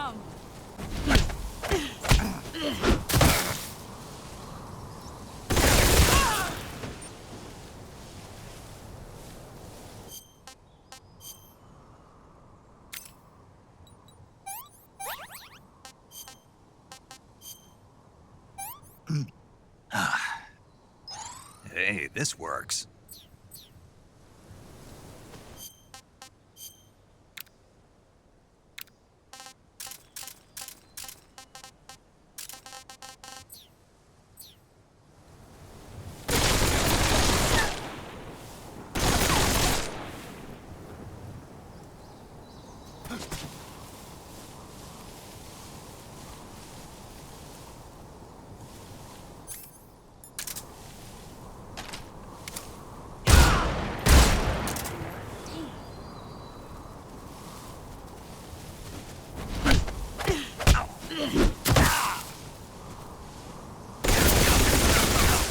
come. Hey, this works.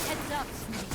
Heads up, Snake.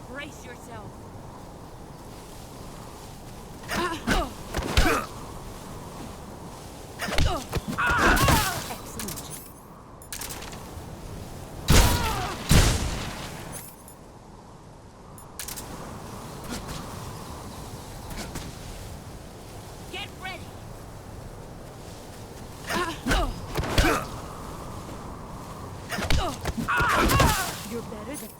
Brace yourself. Excellent. Get ready. You're better than...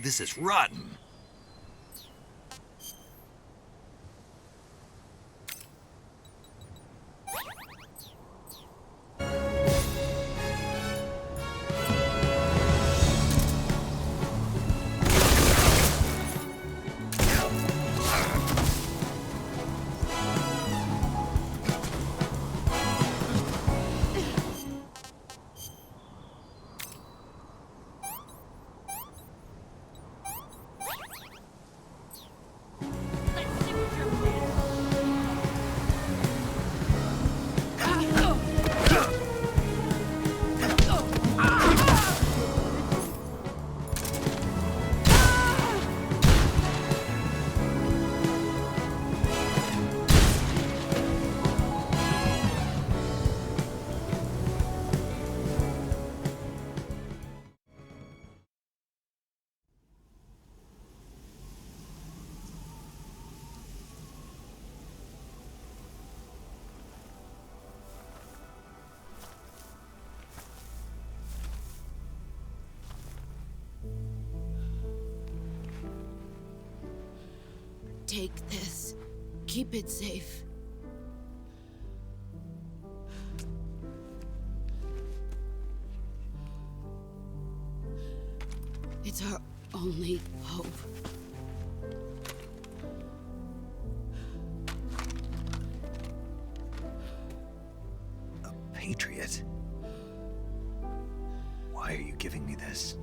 This is rotten. Let's see what you're made of. Take this. Keep it safe. It's our only hope. A patriot? Why are you giving me this?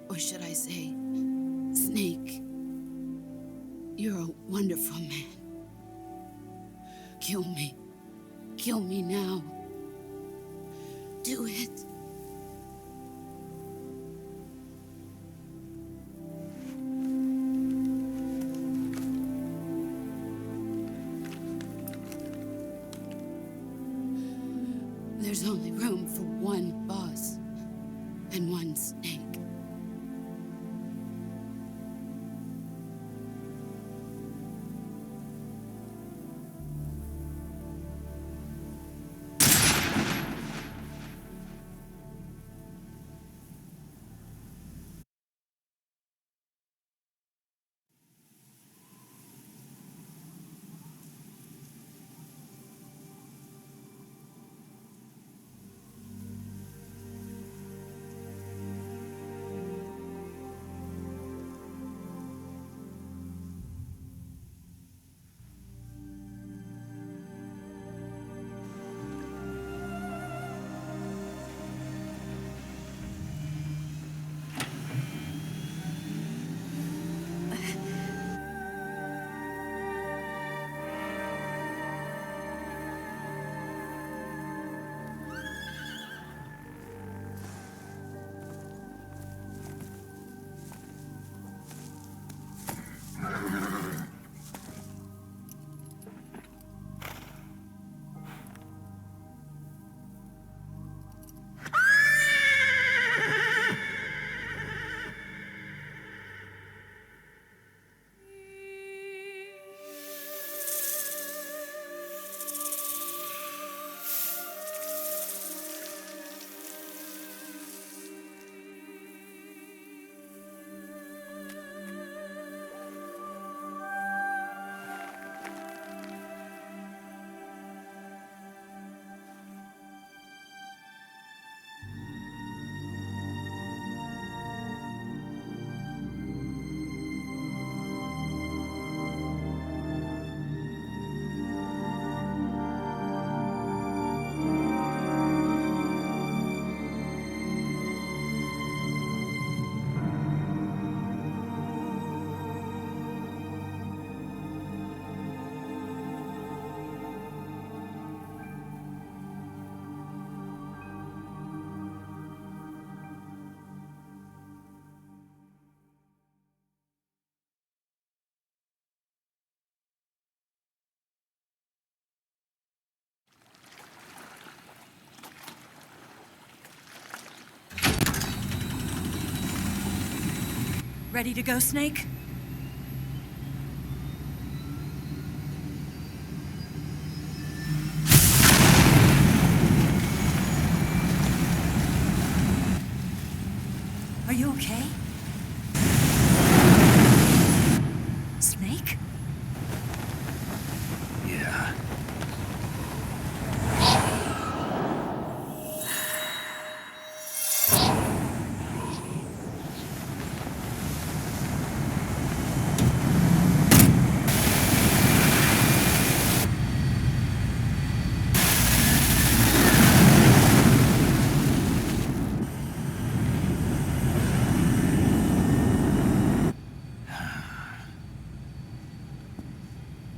Or should I say, Snake? You're a wonderful man. Kill me. Kill me now. Do it. There's only room for one boss and one Snake. Ready to go, Snake? okay? Snake? Yeah.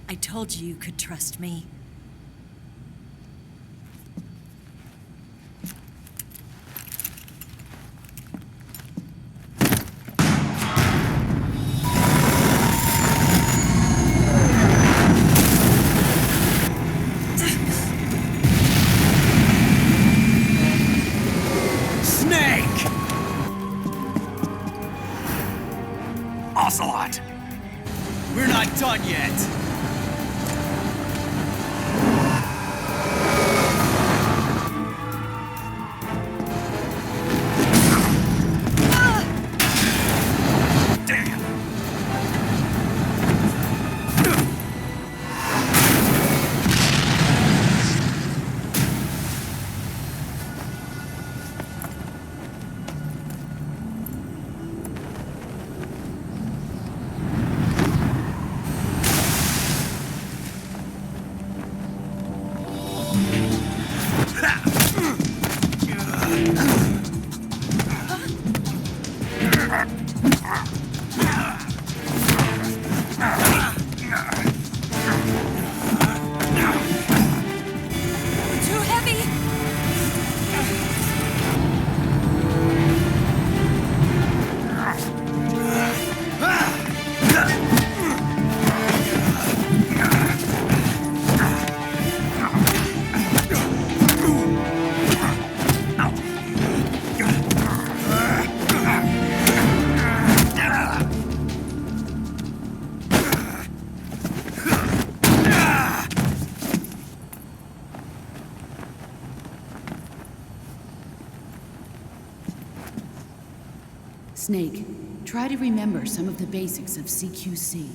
I told you you could trust me. Snake! Ocelot! We're not done yet. Damn! Too heavy! Snake, try to remember some of the basics of CQC.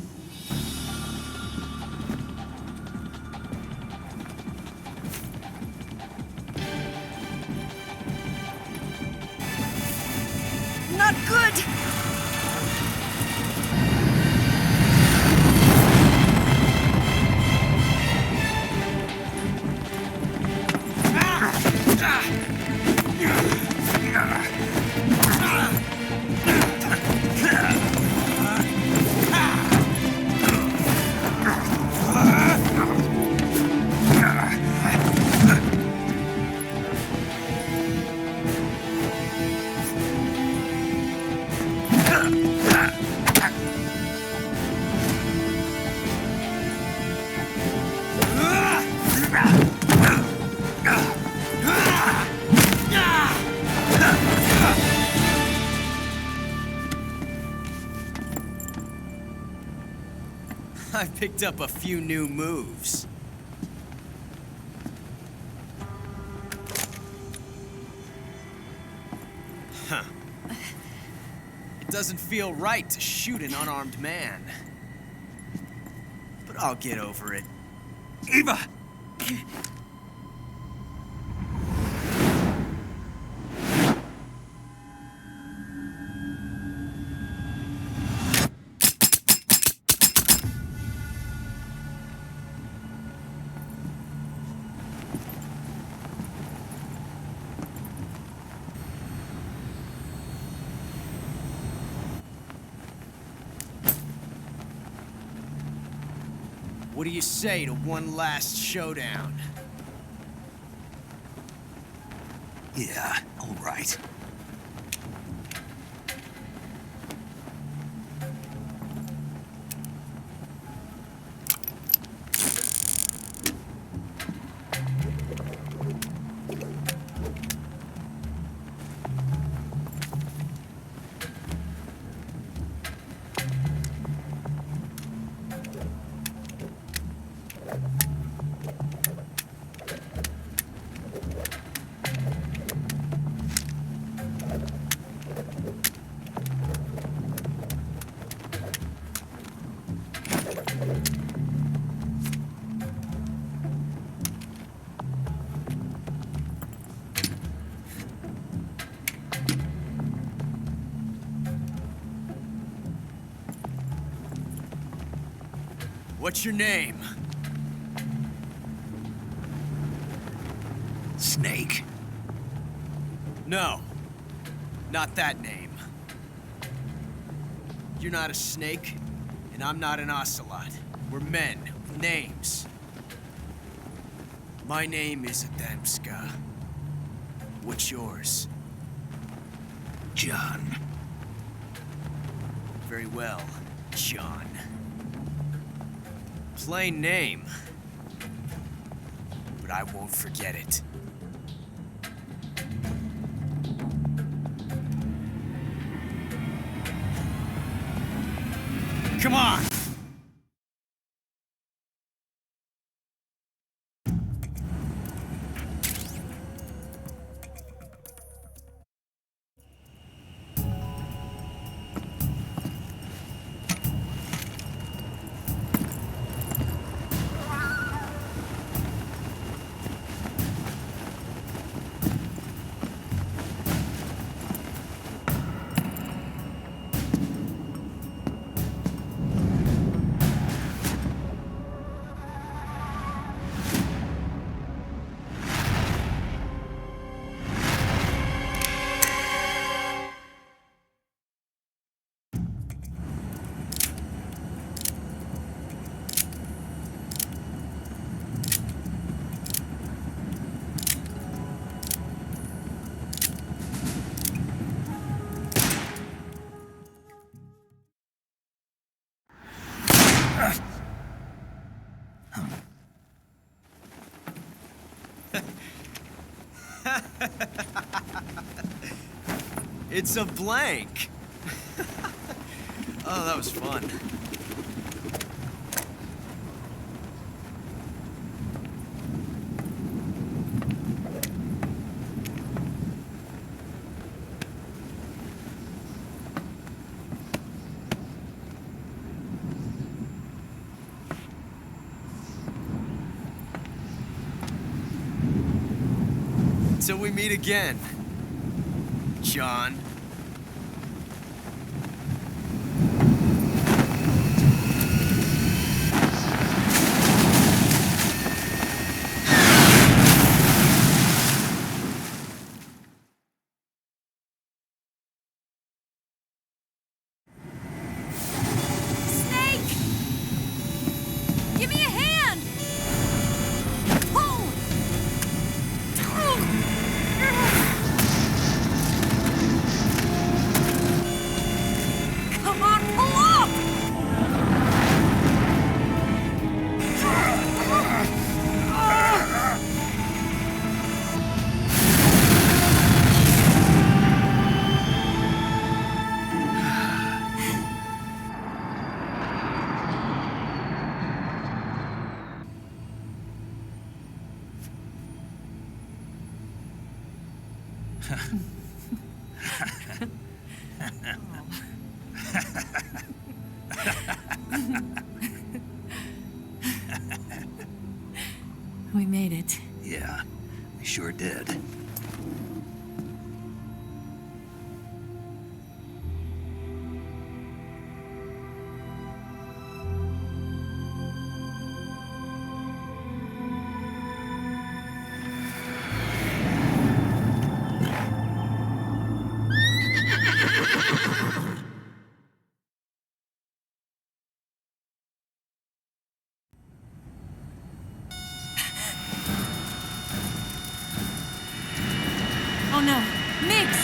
Not good! I've picked up a few new moves. Huh. It doesn't feel right to shoot an unarmed man. But I'll get over it. Eva! What do you say to one last showdown? Yeah, all right. What's your name? Snake. No. Not that name. You're not a snake, and I'm not an ocelot. We're men with names. My name is Adamska. What's yours? John. Very well, John. Plain name. But I won't forget it. Come on! It's a blank. Oh, that was fun. Till we meet again, John. Snake! Give me a hand! Pull! Come on, pull up! We made it. Yeah, we sure did. Oh no, Miggs!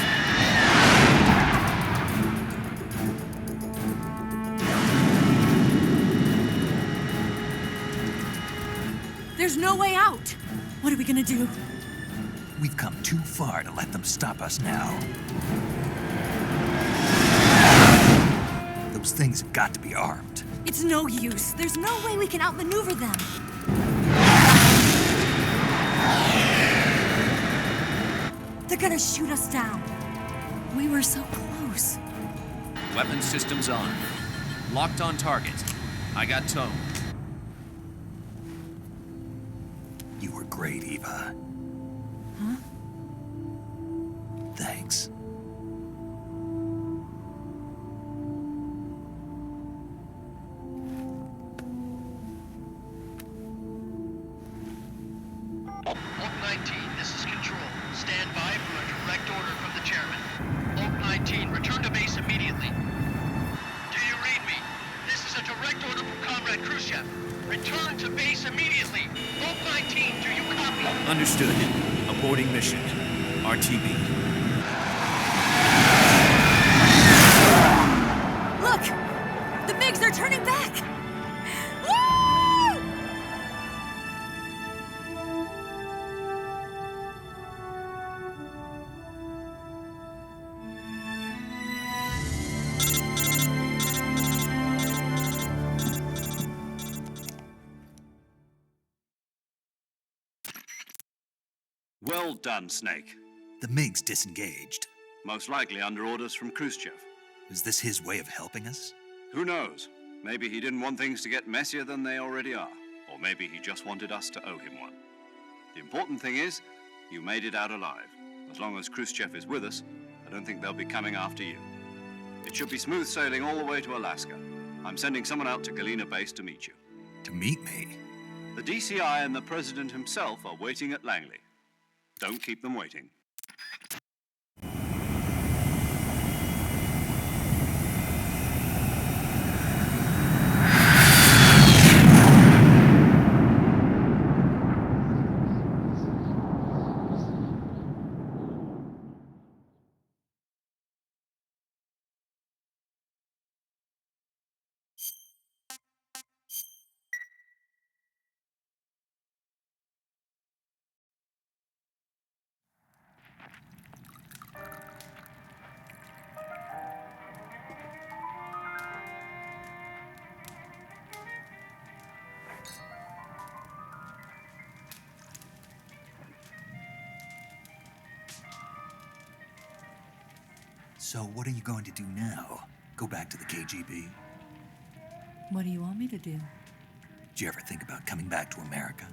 There's no way out! What are we gonna do? We've come too far to let them stop us now. Those things have got to be armed. It's no use. There's no way we can outmaneuver them. They're gonna shoot us down. We were so close. Weapon systems on. Locked on target. I got towed. You were great, Eva. Huh? Thanks. immediately. Vault 19, do you copy? Understood. Aborting mission. RTB. Look! The MiGs are turning back! Woo! Well done, Snake. The MiG's disengaged. Most likely under orders from Khrushchev. Is this his way of helping us? Who knows? Maybe he didn't want things to get messier than they already are. Or maybe he just wanted us to owe him one. The important thing is, you made it out alive. As long as Khrushchev is with us, I don't think they'll be coming after you. It should be smooth sailing all the way to Alaska. I'm sending someone out to Galena Base to meet you. To meet me? The DCI and the President himself are waiting at Langley. Don't keep them waiting. So what are you going to do now? Go back to the KGB? What do you want me to do? Did you ever think about coming back to America?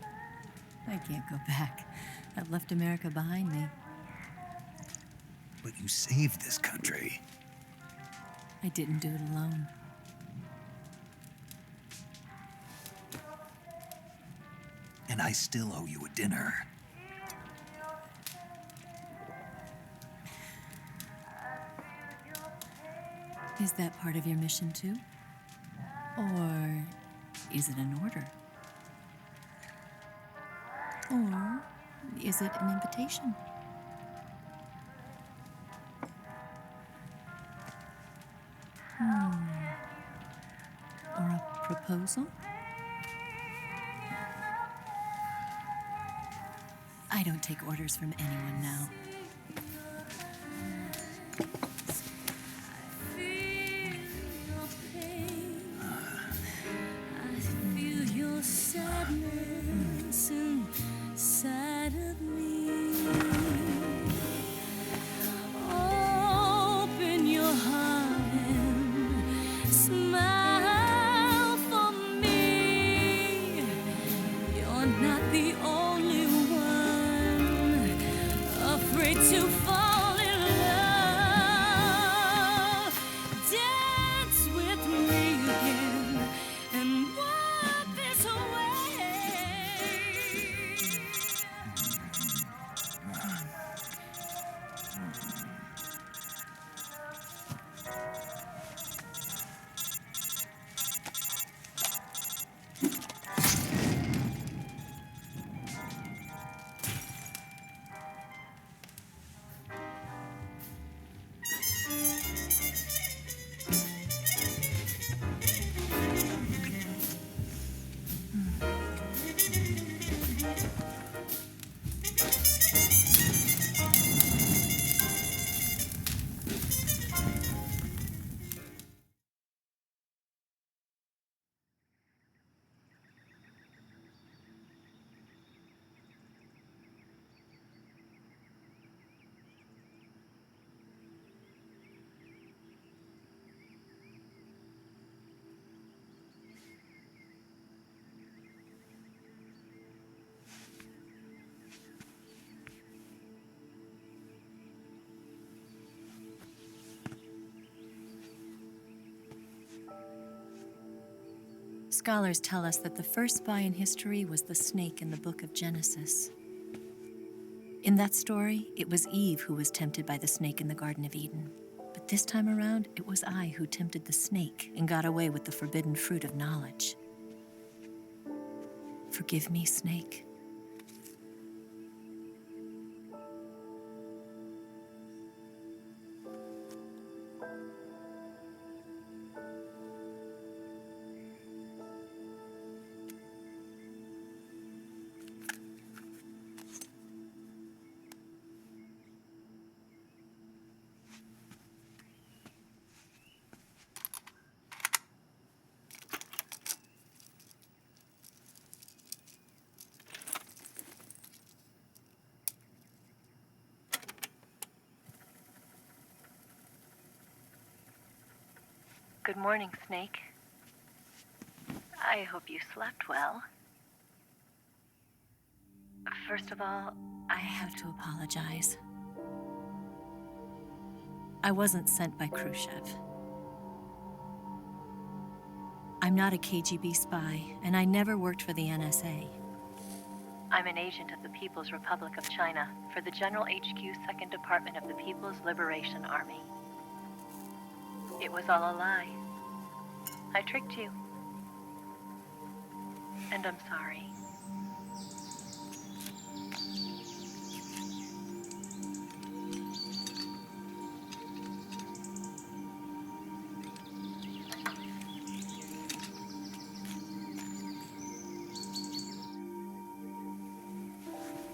I can't go back. I've left America behind me. But you saved this country. I didn't do it alone. And I still owe you a dinner. Is that part of your mission too? Or is it an order? Or is it an invitation? Or a proposal? I don't take orders from anyone now. Scholars tell us that the first spy in history was the snake in the book of Genesis. In that story, it was Eve who was tempted by the snake in the Garden of Eden. But this time around, it was I who tempted the snake and got away with the forbidden fruit of knowledge. Forgive me, Snake. Good morning, Snake. I hope you slept well. First of all, I have to apologize. I wasn't sent by Khrushchev. I'm not a KGB spy, and I never worked for the NSA. I'm an agent of the People's Republic of China for the General HQ 2nd Department of the People's Liberation Army. It was all a lie. I tricked you. And I'm sorry.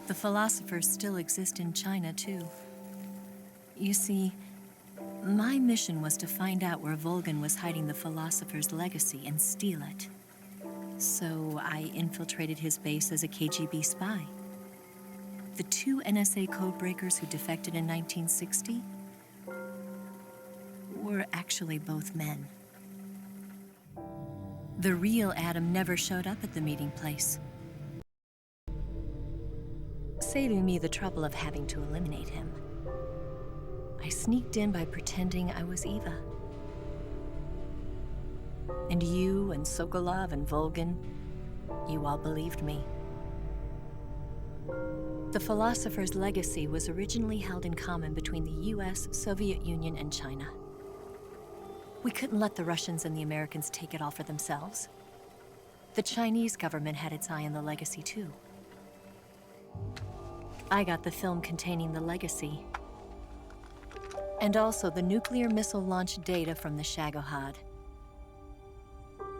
The philosophers still exist in China, too. You see, my mission was to find out where Volgin was hiding the philosopher's legacy and steal it. So I infiltrated his base as a KGB spy. The 2 NSA codebreakers who defected in 1960 were actually both men. The real Adam never showed up at the meeting place, saving me the trouble of having to eliminate him. I sneaked in by pretending I was Eva. And you and Sokolov and Volgin, you all believed me. The philosopher's legacy was originally held in common between the US, Soviet Union, and China. We couldn't let the Russians and the Americans take it all for themselves. The Chinese government had its eye on the legacy, too. I got the film containing the legacy, and also the nuclear missile launch data from the Shagohod.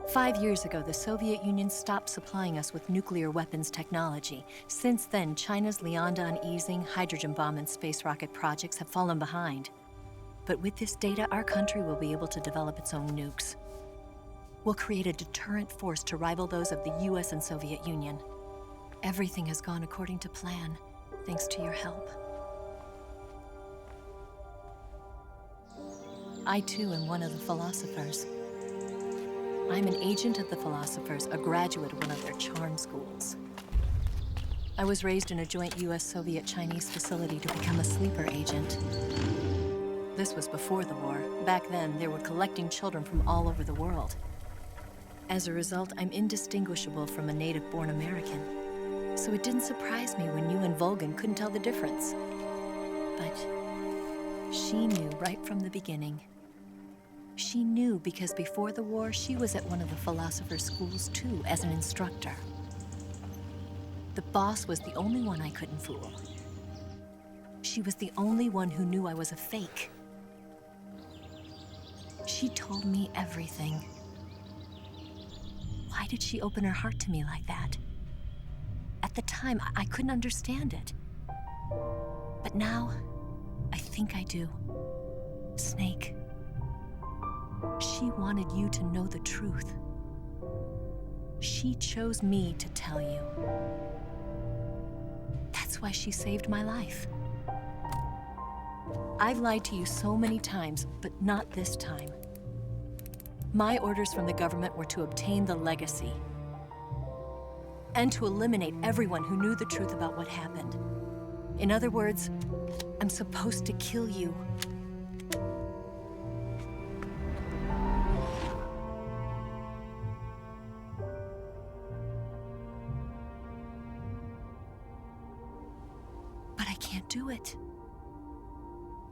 5 years ago, the Soviet Union stopped supplying us with nuclear weapons technology. Since then, China's Liaodong easing, hydrogen bomb, and space rocket projects have fallen behind. But with this data, our country will be able to develop its own nukes. We'll create a deterrent force to rival those of the US and Soviet Union. Everything has gone according to plan, thanks to your help. I, too, am one of the philosophers. I'm an agent of the philosophers, a graduate of one of their charm schools. I was raised in a joint US-Soviet-Chinese facility to become a sleeper agent. This was before the war. Back then, they were collecting children from all over the world. As a result, I'm indistinguishable from a native-born American. So it didn't surprise me when you and Volgin couldn't tell the difference. But she knew right from the beginning. She knew because before the war, she was at one of the philosopher's schools too, as an instructor. The boss was the only one I couldn't fool. She was the only one who knew I was a fake. She told me everything. Why did she open her heart to me like that? At the time, I couldn't understand it. But now, I think I do. Snake. She wanted you to know the truth. She chose me to tell you. That's why she saved my life. I've lied to you so many times, but not this time. My orders from the government were to obtain the legacy and to eliminate everyone who knew the truth about what happened. In other words, I'm supposed to kill you. But I can't do it.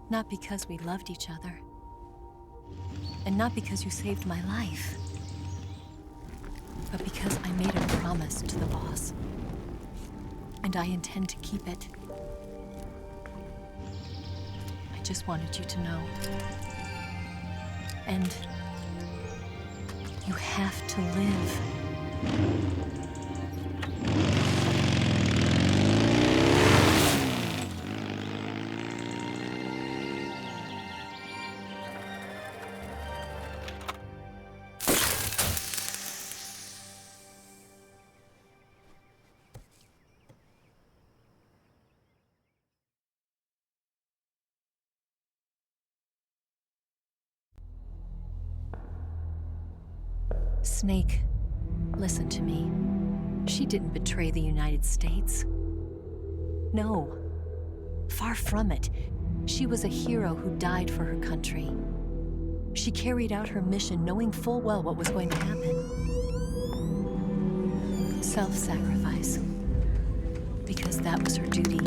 Not because we loved each other. And not because you saved my life. but because I made a promise to the boss. And I intend to keep it. I just wanted you to know. And you have to live. Snake, listen to me. She didn't betray the United States. No, far from it. She was a hero who died for her country. She carried out her mission knowing full well what was going to happen. Self-sacrifice. Because that was her duty.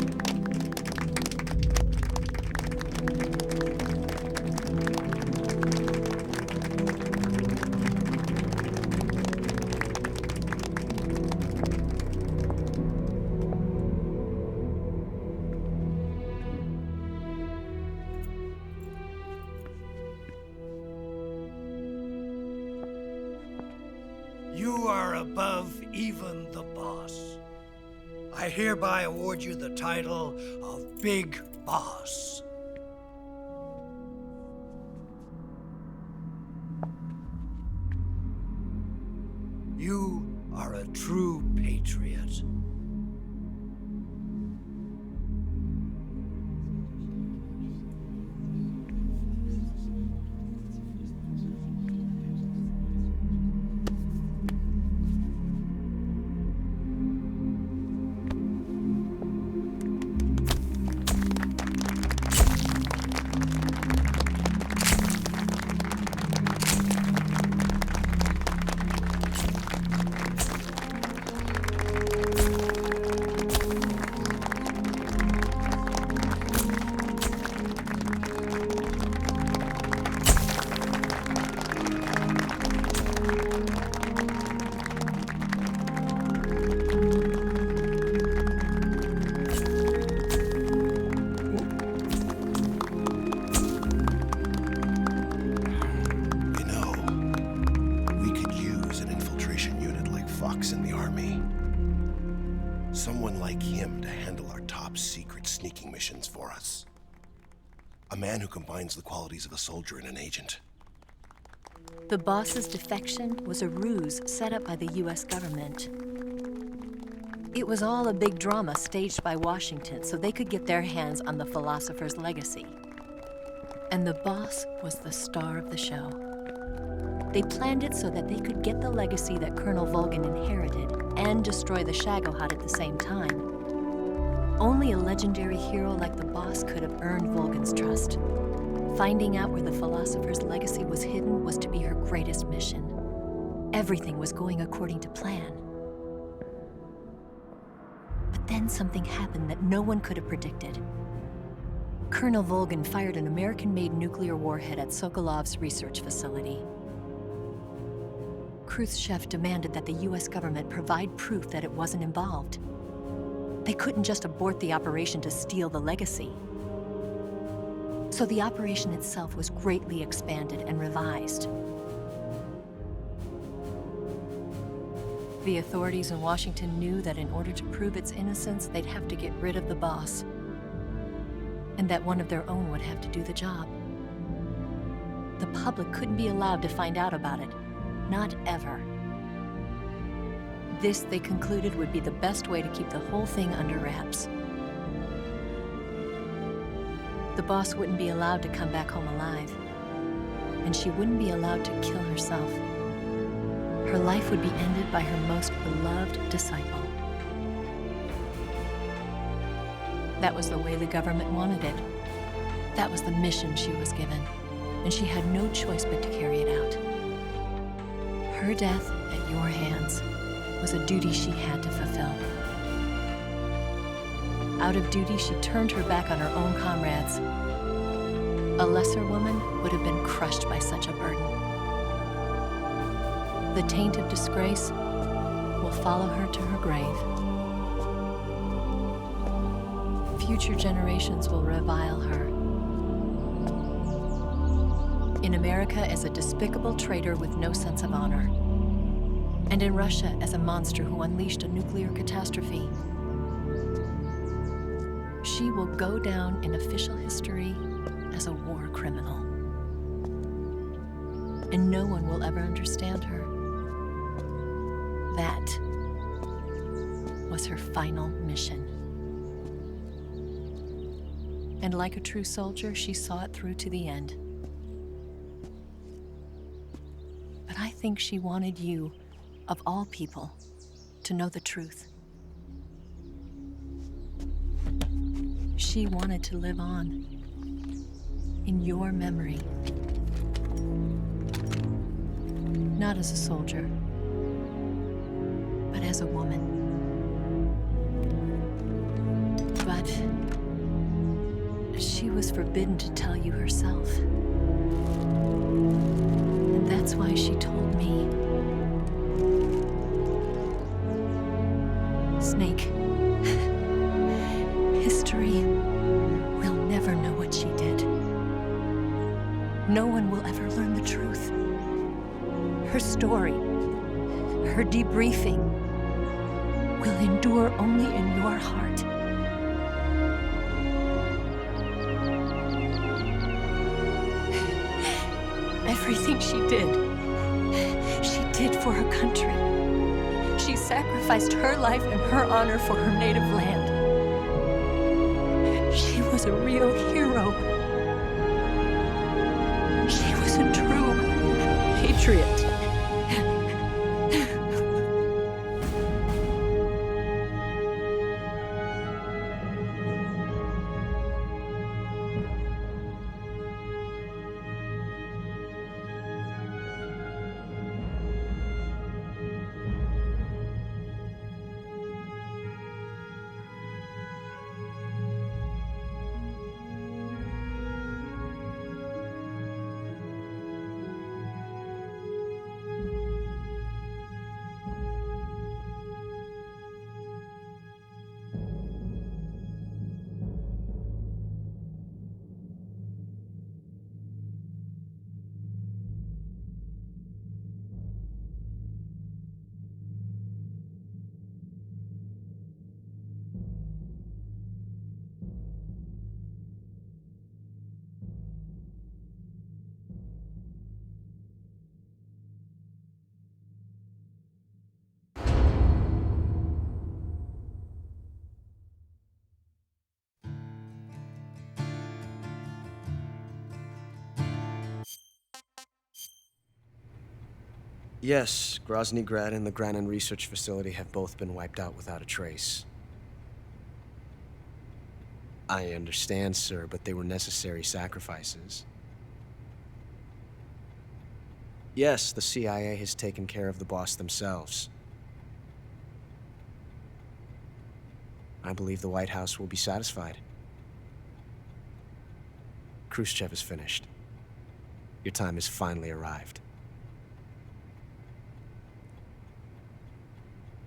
You are above even the boss. I hereby award you the title of Big Boss. You are a true patriot. In the Army. Someone like him to handle our top secret sneaking missions for us. A man who combines the qualities of a soldier and an agent. The boss's defection was a ruse set up by the US government. It was all a big drama staged by Washington so they could get their hands on the philosopher's legacy. And the boss was the star of the show. They planned it so that they could get the legacy that Colonel Volgin inherited and destroy the Shagohod at the same time. Only a legendary hero like the boss could have earned Volgin's trust. Finding out where the philosopher's legacy was hidden was to be her greatest mission. Everything was going according to plan. But then something happened that no one could have predicted. Colonel Volgin fired an American-made nuclear warhead at Sokolov's research facility. Khrushchev demanded that the US government provide proof that it wasn't involved. They couldn't just abort the operation to steal the legacy. So the operation itself was greatly expanded and revised. The authorities in Washington knew that in order to prove its innocence, they'd have to get rid of the boss, and that one of their own would have to do the job. The public couldn't be allowed to find out about it. Not ever. This, they concluded, would be the best way to keep the whole thing under wraps. The boss wouldn't be allowed to come back home alive, and she wouldn't be allowed to kill herself. Her life would be ended by her most beloved disciple. That was the way the government wanted it. That was the mission she was given, and she had no choice but to carry it out. Her death at your hands was a duty she had to fulfill. Out of duty, she turned her back on her own comrades. A lesser woman would have been crushed by such a burden. The taint of disgrace will follow her to her grave. Future generations will revile her. In America as a despicable traitor with no sense of honor. And in Russia as a monster who unleashed a nuclear catastrophe. She will go down in official history as a war criminal. And no one will ever understand her. That was her final mission. And like a true soldier, she saw it through to the end. But I think she wanted you, of all people, to know the truth. She wanted to live on in your memory. Not as a soldier, but as a woman. But she was forbidden to tell you herself. And that's why she told me. Snake, history will never know what she did. No one will ever learn the truth. Her story, her debriefing, will endure only in your heart. Everything she did for her country. She sacrificed her life and her honor for her native land. She was a real hero. She was a true patriot. Yes, Grozny Grad and the Granin Research Facility have both been wiped out without a trace. I understand, sir, but they were necessary sacrifices. Yes, the CIA has taken care of the boss themselves. I believe the White House will be satisfied. Khrushchev is finished. Your time has finally arrived.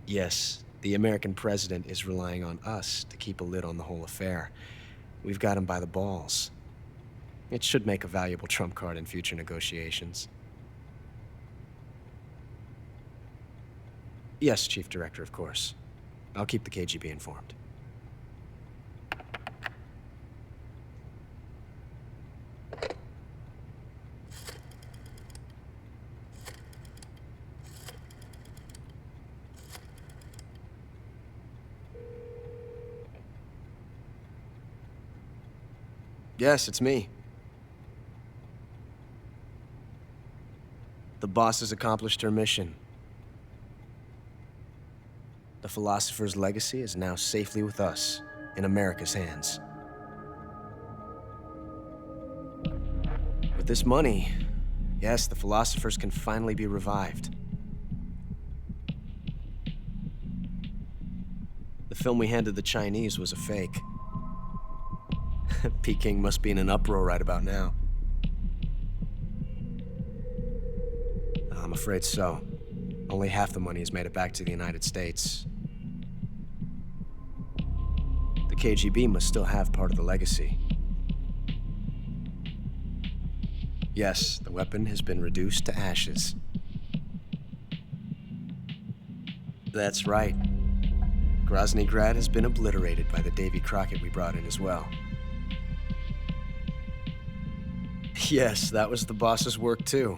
Yes, the American president is relying on us to keep a lid on the whole affair. We've got him by the balls. It should make a valuable trump card in future negotiations. Yes, Chief Director, of course. I'll keep the KGB informed. Yes, it's me. The boss has accomplished her mission. The philosopher's legacy is now safely with us, in America's hands. With this money, yes, the philosophers can finally be revived. The film we handed the Chinese was a fake. Peking must be in an uproar right about now. I'm afraid so. Only half the money has made it back to the United States. The KGB must still have part of the legacy. Yes, the weapon has been reduced to ashes. That's right. Grozny Grad has been obliterated by the Davy Crockett we brought in as well. Yes, that was the boss's work too.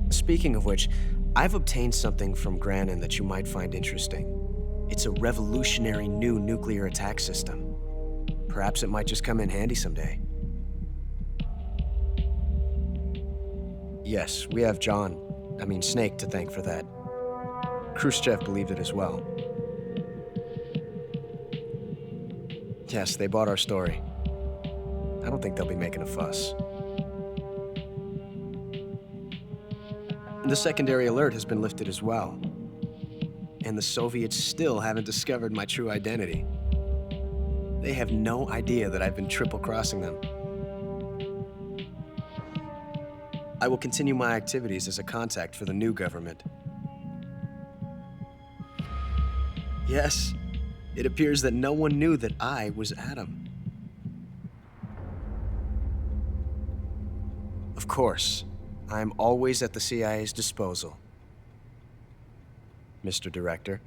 Speaking of which, I've obtained something from Granin that you might find interesting. It's a revolutionary new nuclear attack system. Perhaps it might just come in handy someday. Yes, we have Snake to thank for that. Khrushchev believed it as well. Yes, they bought our story. I don't think they'll be making a fuss. The secondary alert has been lifted as well. And the Soviets still haven't discovered my true identity. They have no idea that I've been triple-crossing them. I will continue my activities as a contact for the new government. Yes, it appears that no one knew that I was Adam. Of course, I am always at the CIA's disposal, Mr. Director.